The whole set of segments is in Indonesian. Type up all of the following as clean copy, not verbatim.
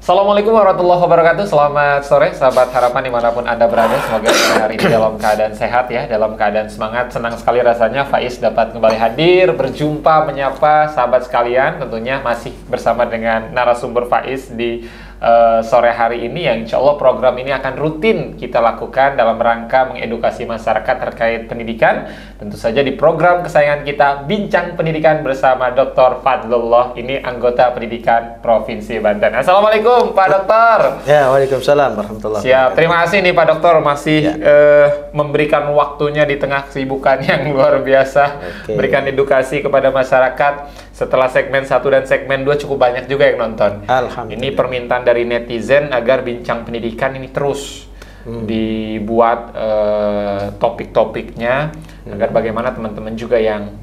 Assalamualaikum warahmatullahi wabarakatuh. Selamat sore sahabat harapan dimanapun Anda berada. Semoga hari ini dalam keadaan sehat ya, dalam keadaan semangat. Senang sekali rasanya Faiz dapat kembali hadir, berjumpa, menyapa sahabat sekalian. Tentunya masih bersama dengan narasumber Faiz di sore hari ini, yang insya Allah program ini akan rutin kita lakukan dalam rangka mengedukasi masyarakat terkait pendidikan. Tentu saja di program kesayangan kita, Bincang Pendidikan bersama Dr. Fadlullah, ini anggota pendidikan Provinsi Banten. Assalamualaikum Pak Dokter. Ya, waalaikumsalam warahmatullahi wabarakatuh. Siap, terima kasih nih Pak Dokter masih memberikan waktunya di tengah kesibukan yang luar biasa, berikan edukasi kepada masyarakat. Setelah segmen 1 dan segmen 2 cukup banyak juga yang nonton. Alhamdulillah. Ini permintaan dari netizen agar Bincang Pendidikan ini terus dibuat topik-topiknya agar bagaimana teman-teman juga yang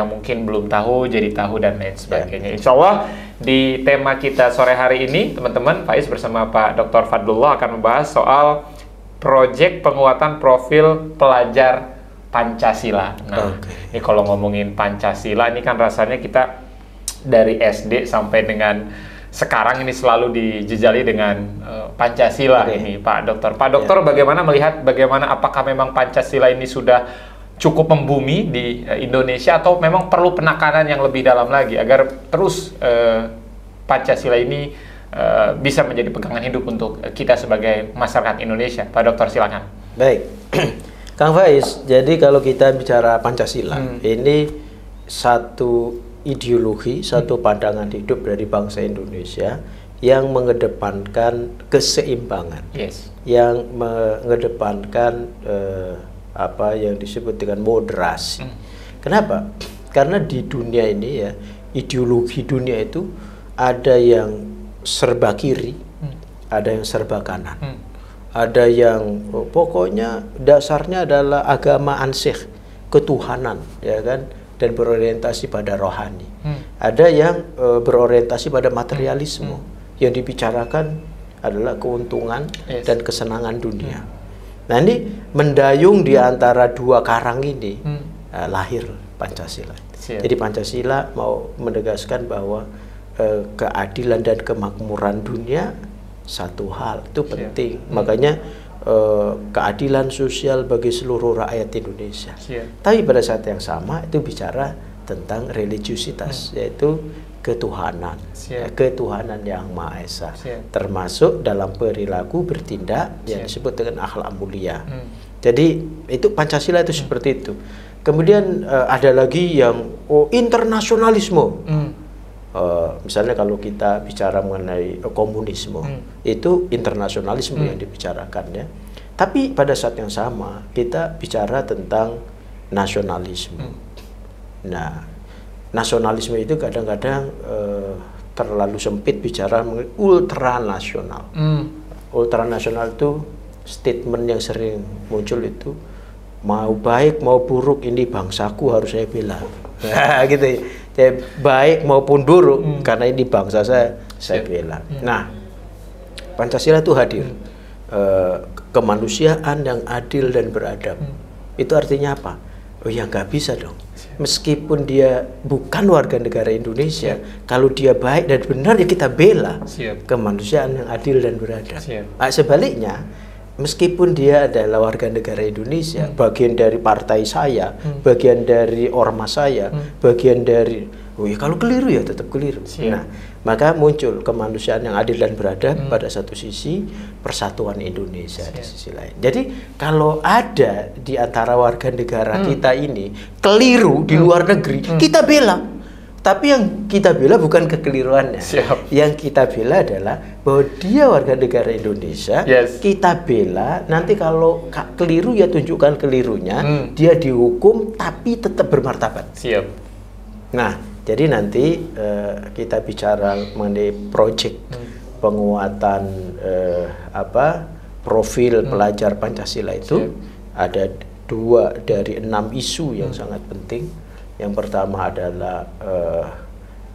mungkin belum tahu jadi tahu dan lain sebagainya. Insya Allah di tema kita sore hari ini, teman-teman, Faiz bersama Pak Dr. Fadlullah akan membahas soal proyek penguatan profil pelajar Pancasila. Nah, ini kalau ngomongin Pancasila, ini kan rasanya kita dari SD sampai dengan sekarang ini selalu dijejali dengan Pancasila ini, Pak Dokter. Pak Dokter, bagaimana melihat apakah memang Pancasila ini sudah cukup membumi di Indonesia atau memang perlu penekanan yang lebih dalam lagi agar terus Pancasila ini bisa menjadi pegangan hidup untuk kita sebagai masyarakat Indonesia? Pak Dokter, silakan. Baik. Kang Faiz, jadi kalau kita bicara Pancasila, ini satu ideologi, satu pandangan hidup dari bangsa Indonesia yang mengedepankan keseimbangan, yang mengedepankan apa yang disebut dengan moderasi. Kenapa? Karena di dunia ini ya, ideologi dunia itu ada yang serba kiri, ada yang serba kanan. Ada yang pokoknya dasarnya adalah agama ansih, ketuhanan, ya kan, dan berorientasi pada rohani. Ada yang berorientasi pada materialisme, yang dibicarakan adalah keuntungan dan kesenangan dunia. Nah, ini mendayung di antara dua karang ini lahir Pancasila. Jadi Pancasila mau menegaskan bahwa keadilan dan kemakmuran dunia satu hal itu penting. Makanya keadilan sosial bagi seluruh rakyat Indonesia. Tapi pada saat yang sama itu bicara tentang religiusitas, yaitu ketuhanan, ketuhanan yang Maha Esa, termasuk dalam perilaku bertindak yang disebut dengan akhlak mulia. Jadi itu Pancasila itu seperti itu. Kemudian ada lagi yang internasionalisme. Misalnya kalau kita bicara mengenai komunisme, itu internasionalisme yang dibicarakan ya. Tapi pada saat yang sama kita bicara tentang nasionalisme. Nah, nasionalisme itu kadang-kadang terlalu sempit bicara mengenai ultranasional. Ultranasional itu statement yang sering muncul itu, mau baik mau buruk ini bangsaku harus saya bela. Nah, gitu ya. Baik maupun buruk karena ini bangsa saya bela. Nah, Pancasila itu hadir kemanusiaan yang adil dan beradab. Itu artinya apa? Oh ya, nggak bisa dong. Meskipun dia bukan warga negara Indonesia, kalau dia baik dan benar ya kita bela kemanusiaan yang adil dan beradab. Nah, sebaliknya, meskipun dia adalah warga negara Indonesia, bagian dari partai saya, bagian dari ormas saya, bagian dari, oh ya kalau keliru ya tetap keliru. Nah, maka muncul kemanusiaan yang adil dan beradab pada satu sisi, persatuan Indonesia di sisi lain. Jadi kalau ada di antara warga negara kita ini keliru di luar negeri, kita bela. Tapi yang kita bela bukan kekeliruannya. Yang kita bela adalah bahwa dia warga negara Indonesia, kita bela, nanti kalau keliru ya tunjukkan kelirunya, dia dihukum tapi tetap bermartabat. Nah, jadi nanti kita bicara mengenai proyek penguatan profil pelajar Pancasila itu ada 2 dari 6 isu yang sangat penting. Yang pertama adalah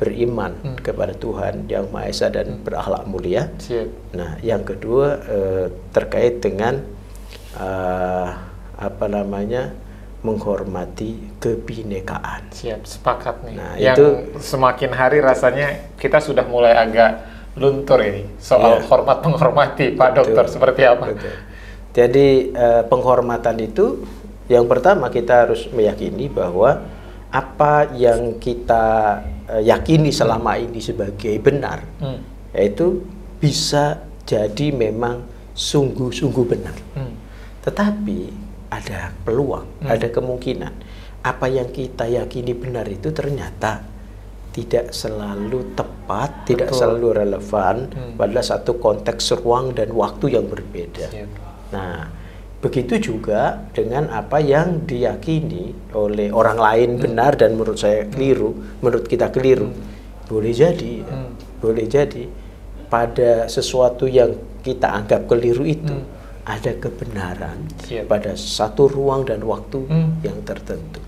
beriman kepada Tuhan yang Maha Esa dan berakhlak mulia. Nah, yang kedua terkait dengan menghormati kebinekaan. Sepakat nih. Nah, yang itu semakin hari rasanya kita sudah mulai agak luntur ini soal hormat menghormati Pak Dokter, seperti apa? Betul. Jadi penghormatan itu yang pertama kita harus meyakini bahwa apa yang kita yakini selama ini sebagai benar, yaitu bisa jadi memang sungguh-sungguh benar. Tetapi ada peluang, ada kemungkinan apa yang kita yakini benar itu ternyata tidak selalu tepat, tidak selalu relevan pada satu konteks ruang dan waktu yang berbeda. Nah, begitu juga dengan apa yang diyakini oleh orang lain benar dan menurut saya keliru, menurut kita keliru. Boleh jadi, boleh jadi pada sesuatu yang kita anggap keliru itu ada kebenaran pada satu ruang dan waktu yang tertentu.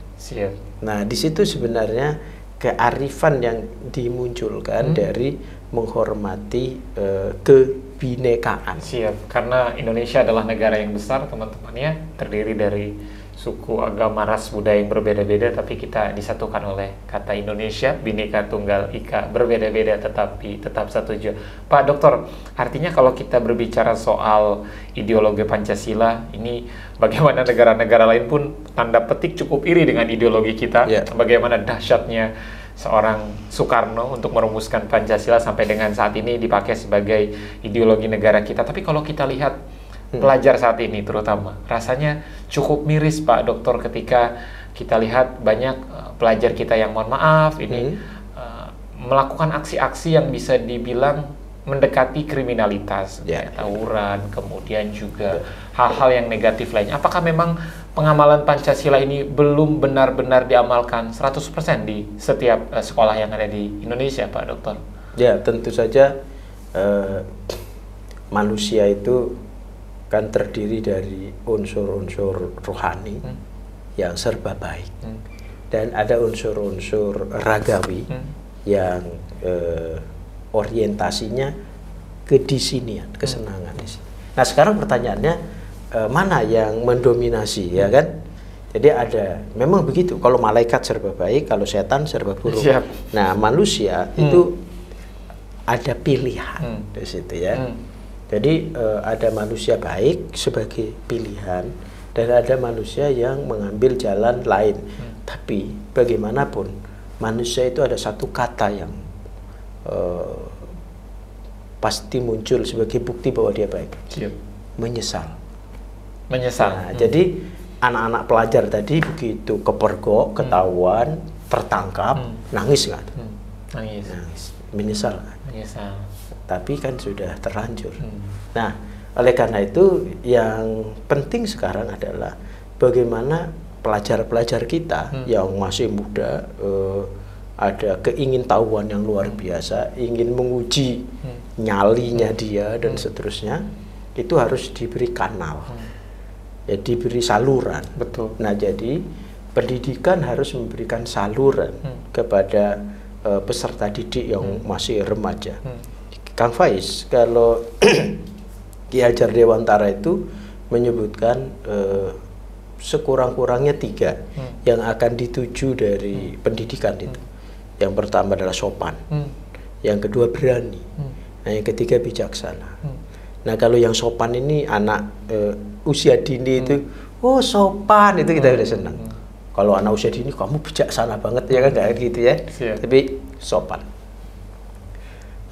Nah, di situ sebenarnya kearifan yang dimunculkan dari menghormati kebinekaan. Karena Indonesia adalah negara yang besar, teman-temannya, terdiri dari suku, agama, ras, budaya yang berbeda-beda, tapi kita disatukan oleh kata Indonesia, Bhinneka Tunggal Ika, berbeda-beda tetapi tetap satu jua. Pak Dokter, artinya kalau kita berbicara soal ideologi Pancasila, ini bagaimana negara-negara lain pun tanda petik cukup iri dengan ideologi kita, bagaimana dahsyatnya seorang Soekarno untuk merumuskan Pancasila sampai dengan saat ini dipakai sebagai ideologi negara kita. Tapi kalau kita lihat pelajar saat ini terutama, rasanya cukup miris Pak Dokter ketika kita lihat banyak pelajar kita yang mohon maaf ini melakukan aksi-aksi yang bisa dibilang mendekati kriminalitas, tawuran, kemudian juga hal-hal yang negatif lainnya. Apakah memang pengamalan Pancasila ini belum benar-benar diamalkan 100% di setiap sekolah yang ada di Indonesia, Pak Dokter? Ya, tentu saja manusia itu kan terdiri dari unsur-unsur rohani yang serba baik, dan ada unsur-unsur ragawi yang orientasinya kedisinian, kesenangan. Nah, sekarang pertanyaannya mana yang mendominasi, ya kan? Jadi ada, memang begitu. Kalau malaikat serba baik, kalau setan serba buruk. Nah, manusia itu ada pilihan di situ, ya. Jadi ada manusia baik sebagai pilihan dan ada manusia yang mengambil jalan lain. Tapi bagaimanapun manusia itu ada satu kata yang pasti muncul sebagai bukti bahwa dia baik. Menyesal. Nah, jadi anak-anak pelajar tadi begitu kepergok, ketahuan, tertangkap, nangis nggak? Nangis. Menyesal. Tapi kan sudah terlanjur. Nah, oleh karena itu yang penting sekarang adalah bagaimana pelajar-pelajar kita yang masih muda ada keingintahuan yang luar biasa, ingin menguji nyalinya dia dan seterusnya, itu harus diberi kanal, ya, diberi saluran. Nah, jadi pendidikan harus memberikan saluran kepada peserta didik yang masih remaja. Kang Faiz, kalau Ki Hajar Dewantara itu menyebutkan sekurang-kurangnya 3 yang akan dituju dari pendidikan itu. Yang pertama adalah sopan, yang kedua berani, nah yang ketiga bijaksana. Nah, kalau yang sopan ini anak usia dini itu, oh sopan, itu kita udah senang. Kalau anak usia dini, kamu bijaksana banget, ya kan, nggak gitu ya, tapi sopan.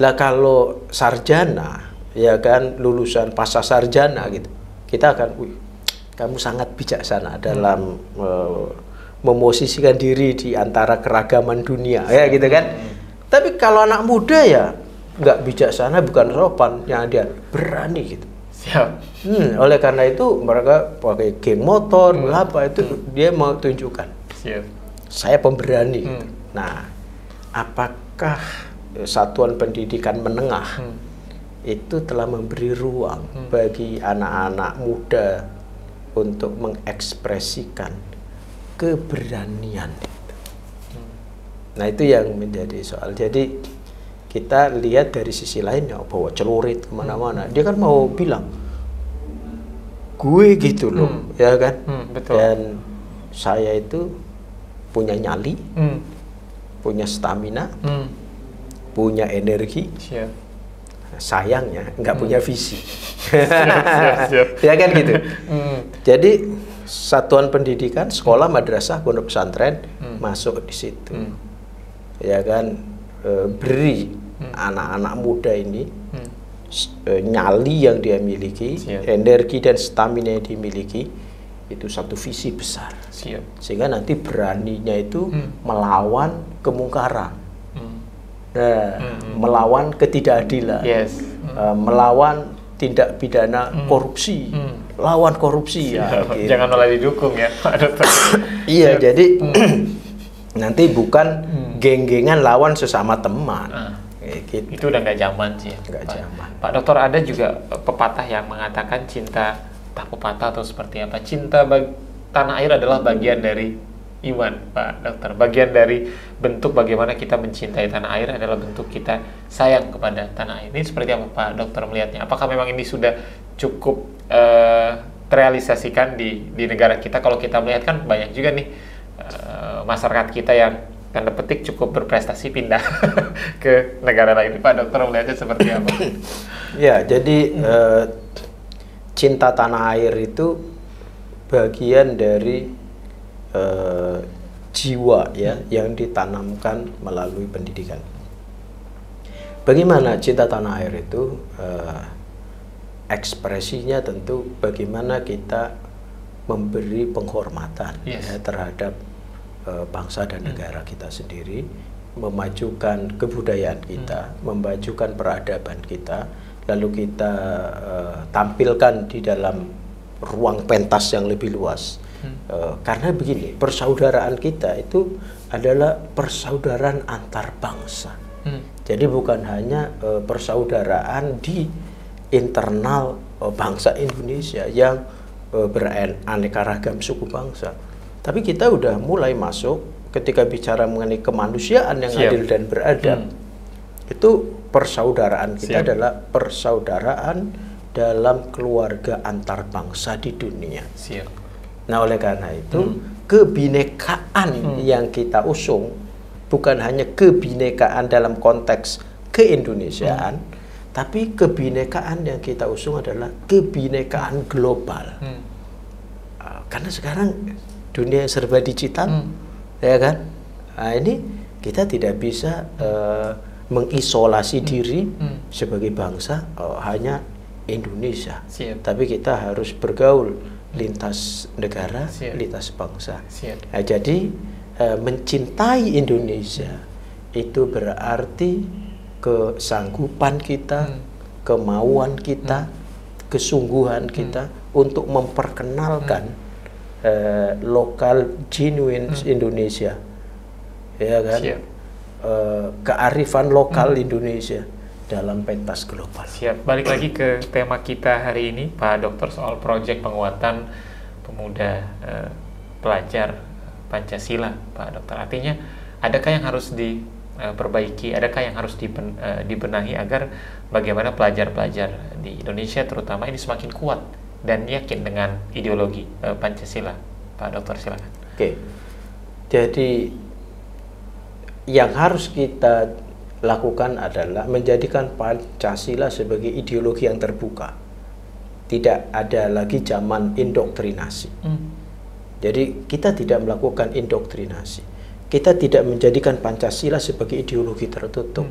Lah kalau sarjana, ya kan, lulusan pasca sarjana gitu, kita akan, kamu sangat bijaksana dalam memosisikan diri di antara keragaman dunia, ya gitu kan. Tapi kalau anak muda ya nggak bijaksana, bukan sopan, yang dia berani gitu. Oleh karena itu mereka pakai geng motor, apa itu dia mau tunjukkan, saya pemberani gitu. Nah, apakah satuan pendidikan menengah itu telah memberi ruang bagi anak-anak muda untuk mengekspresikan keberanian itu? Nah, itu yang menjadi soal. Jadi kita lihat dari sisi lainnya, bawa celurit kemana-mana, dia kan mau bilang gue gitu loh, ya kan, dan saya itu punya nyali, punya stamina, punya energi, sayangnya nggak punya visi. Siap. Ya kan gitu. Jadi satuan pendidikan, sekolah, madrasah, pondok pesantren masuk di situ. Ya kan, beri anak-anak muda ini nyali yang dia miliki, energi dan stamina yang dimiliki, itu satu visi besar. Sehingga nanti beraninya itu melawan kemungkaran, melawan ketidakadilan, melawan tindak pidana korupsi, lawan korupsi. Ya, gitu. Jangan malah didukung ya, Pak Dokter. Iya, jadi nanti bukan geng-gengan lawan sesama teman. Gitu. Itu udah nggak zaman sih. Nggak zaman. Pak Dokter, ada juga pepatah yang mengatakan cinta tak pepatah atau seperti apa? Cinta tanah air adalah bagian dari iman, Pak Dokter. Bagian dari bentuk bagaimana kita mencintai tanah air adalah bentuk kita sayang kepada tanah air. Ini seperti apa Pak Dokter melihatnya? Apakah memang ini sudah cukup terrealisasikan di negara kita? Kalau kita melihat kan banyak juga nih masyarakat kita yang tanda petik cukup berprestasi pindah ke negara lain. Pak Dokter melihatnya seperti apa? Ya, jadi cinta tanah air itu bagian dari jiwa ya yang ditanamkan melalui pendidikan. Bagaimana cinta tanah air itu ekspresinya tentu bagaimana kita memberi penghormatan ya, terhadap bangsa dan negara kita sendiri, memajukan kebudayaan kita, memajukan peradaban kita, lalu kita tampilkan di dalam ruang pentas yang lebih luas. Karena begini, persaudaraan kita itu adalah persaudaraan antar bangsa. Jadi bukan hanya persaudaraan di internal bangsa Indonesia yang beraneka ragam suku bangsa, tapi kita udah mulai masuk ketika bicara mengenai kemanusiaan yang adil dan beradab. Itu persaudaraan kita adalah persaudaraan dalam keluarga antar bangsa di dunia. Nah, oleh karena itu kebinekaan yang kita usung bukan hanya kebinekaan dalam konteks keindonesiaan, tapi kebinekaan yang kita usung adalah kebinekaan global. Karena sekarang dunia serba digital, ya kan? Nah, ini kita tidak bisa mengisolasi diri sebagai bangsa hanya Indonesia, tapi kita harus bergaul lintas negara, lintas bangsa. Nah, jadi mencintai Indonesia itu berarti kesanggupan kita, kemauan kita, kesungguhan kita untuk memperkenalkan lokal genuine Indonesia, ya kan? Kearifan lokal Indonesia dalam pentas global. Balik lagi ke tema kita hari ini, Pak Dokter, soal proyek penguatan pemuda pelajar Pancasila, Pak Dokter. Artinya, adakah yang harus diperbaiki, adakah yang harus dibenahi agar bagaimana pelajar-pelajar di Indonesia terutama ini semakin kuat dan yakin dengan ideologi Pancasila, Pak Dokter, silakan. Oke, jadi yang harus kita lakukan adalah menjadikan Pancasila sebagai ideologi yang terbuka. Tidak ada lagi zaman indoktrinasi. Jadi kita tidak melakukan indoktrinasi. Kita tidak menjadikan Pancasila sebagai ideologi tertutup,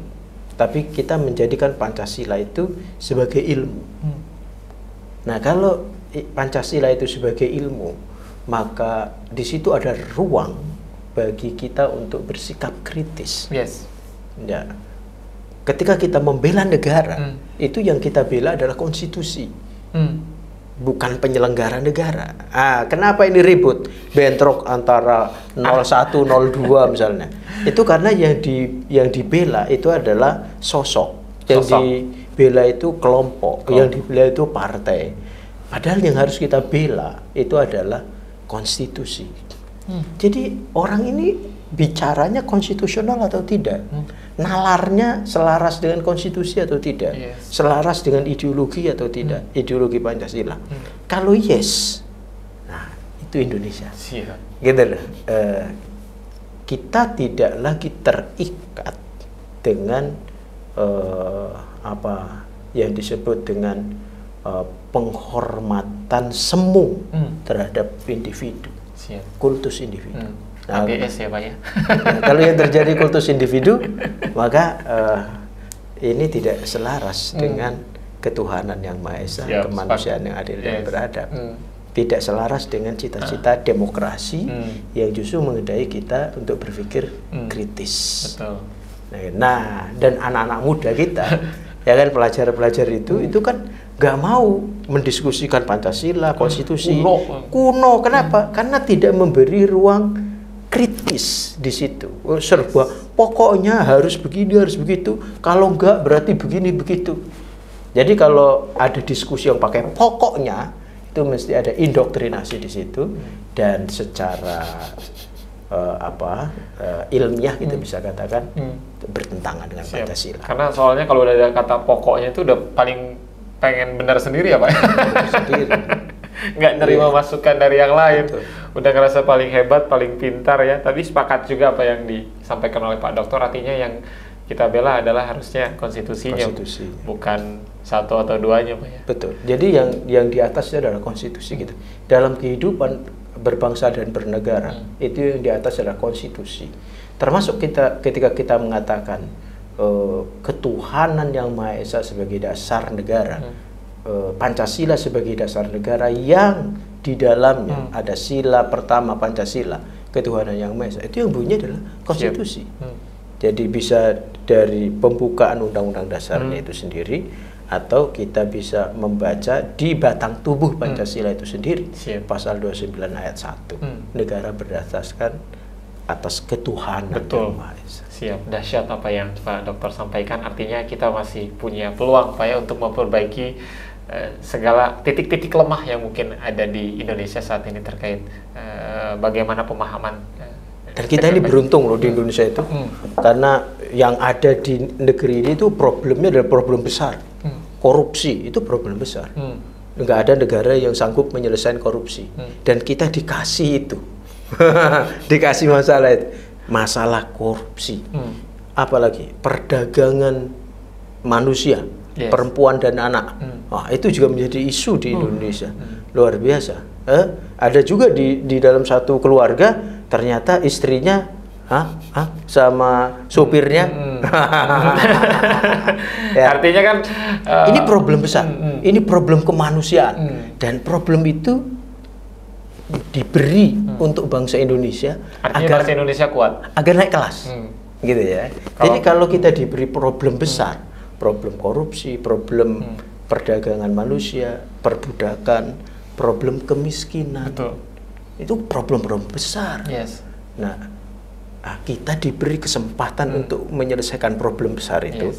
tapi kita menjadikan Pancasila itu sebagai ilmu. Nah, kalau Pancasila itu sebagai ilmu, maka di situ ada ruang bagi kita untuk bersikap kritis. Ya. Ketika kita membela negara, itu yang kita bela adalah konstitusi, bukan penyelenggara negara. Kenapa ini ribut, bentrok antara 01, 02 misalnya? Itu karena yang dibela itu adalah sosok. Yang dibela itu kelompok, yang dibela itu partai. Padahal yang harus kita bela itu adalah konstitusi. Jadi orang ini bicaranya konstitusional atau tidak? Nalarnya selaras dengan konstitusi atau tidak? Selaras dengan ideologi atau tidak? Ideologi Pancasila. Kalau yes, nah itu Indonesia. Gitu loh. Kita tidak lagi terikat dengan yang disebut dengan penghormatan semu terhadap individu. Siap. Kultus individu. Nah, AGS ya Pak ya. Nah, kalau yang terjadi kultus individu, maka ini tidak selaras dengan ketuhanan yang Maha Esa, kemanusiaan yang adil dan beradab. Tidak selaras dengan cita-cita demokrasi yang justru mengendai kita untuk berpikir kritis. Betul. Nah, dan anak-anak muda kita, ya kan, pelajar-pelajar itu kan nggak mau mendiskusikan Pancasila, konstitusi, kuno. Kenapa? Karena tidak memberi ruang kritis di situ. Serba pokoknya harus begini, harus begitu. Kalau enggak berarti begini begitu. Jadi kalau ada diskusi yang pakai pokoknya, itu mesti ada indoktrinasi di situ, dan secara ilmiah kita bisa katakan bertentangan dengan Pancasila. Karena soalnya kalau udah ada kata pokoknya itu udah paling pengen benar sendiri ya Pak. Sendiri. Nggak nerima masukan dari yang lain. Betul. Udah ngerasa paling hebat, paling pintar ya. Tapi sepakat juga apa yang disampaikan oleh Pak Dokter, artinya yang kita bela adalah harusnya konstitusinya. Bukan satu atau duanya Pak ya. Betul. Jadi yang di atasnya adalah konstitusi kita. Dalam kehidupan berbangsa dan bernegara, itu yang di atas adalah konstitusi. Termasuk ketika kita mengatakan ketuhanan yang Maha Esa sebagai dasar negara, Pancasila sebagai dasar negara yang di dalamnya ada sila pertama Pancasila, ketuhanan yang Maha Esa, itu yang bunyinya adalah konstitusi. Jadi bisa dari pembukaan undang-undang dasarnya itu sendiri, atau kita bisa membaca di batang tubuh Pancasila itu sendiri. Pasal 29 ayat 1. Negara berdasarkan atas ketuhanan yang Maha Esa. Siap, dahsyat apa yang Pak Dokter sampaikan. Artinya kita masih punya peluang Pak ya untuk memperbaiki segala titik-titik lemah yang mungkin ada di Indonesia saat ini terkait bagaimana pemahaman. Dan kita ini beruntung loh di Indonesia itu, karena yang ada di negeri ini itu problemnya adalah problem besar. Korupsi itu problem besar. Nggak ada negara yang sanggup menyelesaikan korupsi. Dan kita dikasih itu. Dikasih masalah itu. Masalah korupsi. Apalagi perdagangan manusia, perempuan dan anak. Wah, itu juga menjadi isu di Indonesia. Luar biasa. Ada juga di dalam satu keluarga, ternyata istrinya sama supirnya. Ya. Artinya kan ini problem besar. Ini problem kemanusiaan. Dan problem itu diberi untuk bangsa Indonesia. Artinya agar bangsa Indonesia kuat, agar naik kelas. Gitu ya. Jadi kalau kita diberi problem besar, problem korupsi, problem perdagangan manusia, perbudakan, problem kemiskinan. Betul. Itu problem-problem besar. Nah, kita diberi kesempatan untuk menyelesaikan problem besar itu.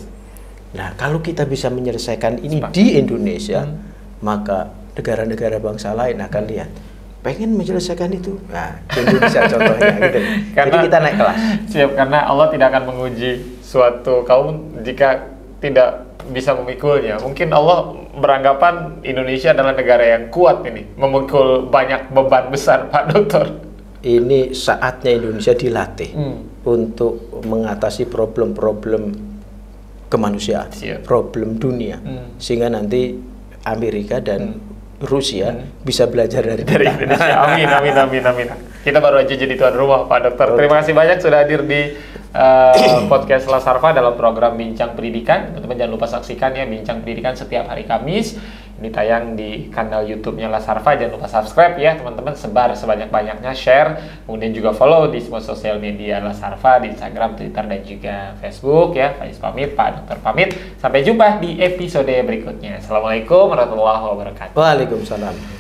Nah, kalau kita bisa menyelesaikan ini di Indonesia, maka negara-negara bangsa lain akan lihat, pengen menyelesaikan itu. Nah, Indonesia contohnya gitu. Jadi kita naik kelas. Siap, karena Allah tidak akan menguji suatu kaum jika tidak bisa memikulnya. Mungkin Allah beranggapan Indonesia adalah negara yang kuat ini, memikul banyak beban besar, Pak Dokter. Ini saatnya Indonesia dilatih untuk mengatasi problem-problem kemanusiaan, problem dunia, sehingga nanti Amerika dan Rusia bisa belajar dari Indonesia. Amin. Kita baru aja jadi tuan rumah, Pak Dokter. Terima kasih banyak sudah hadir di podcast Lasarva dalam program Bincang Pendidikan. Teman-teman jangan lupa saksikan ya Bincang Pendidikan setiap hari Kamis. Ini tayang di kanal YouTube-nya Lasarva. Jangan lupa subscribe ya teman-teman, sebar sebanyak-banyaknya, share, kemudian juga follow di semua sosial media Lasarva, di Instagram, Twitter, dan juga Facebook ya. Faiz pamit, Pak Dokter pamit. Sampai jumpa di episode berikutnya. Assalamualaikum warahmatullahi wabarakatuh. Waalaikumsalam.